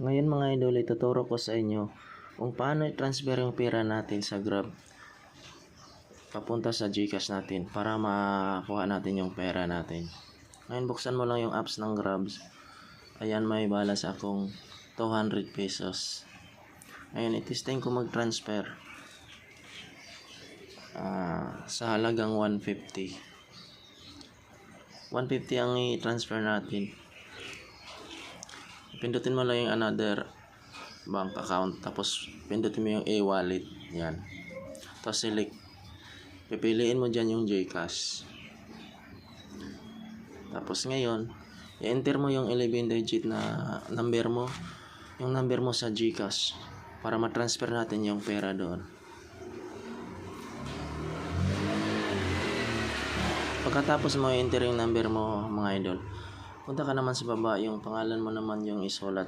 Ngayon mga idol, ituturo ko sa inyo kung paano i-transfer yung pera natin sa Grab papunta sa GCash natin para makuha natin yung pera natin. Ngayon buksan mo lang yung apps ng Grab. Ayan, may balance akong 200 pesos. Ngayon itesting ko mag-transfer sa halagang 150. 150 ang i-transfer natin. Pindutin mo lang yung another bank account, tapos pindutin mo yung e-wallet, yan, tapos select, pipiliin mo dyan yung GCash. Tapos ngayon i-enter mo yung 11 digit na number mo, yung number mo sa GCash para ma-transfer natin yung pera doon. Pagkatapos mo i-enter yung number mo mga idol, punta ka naman sa baba, yung pangalan mo naman yung isulat.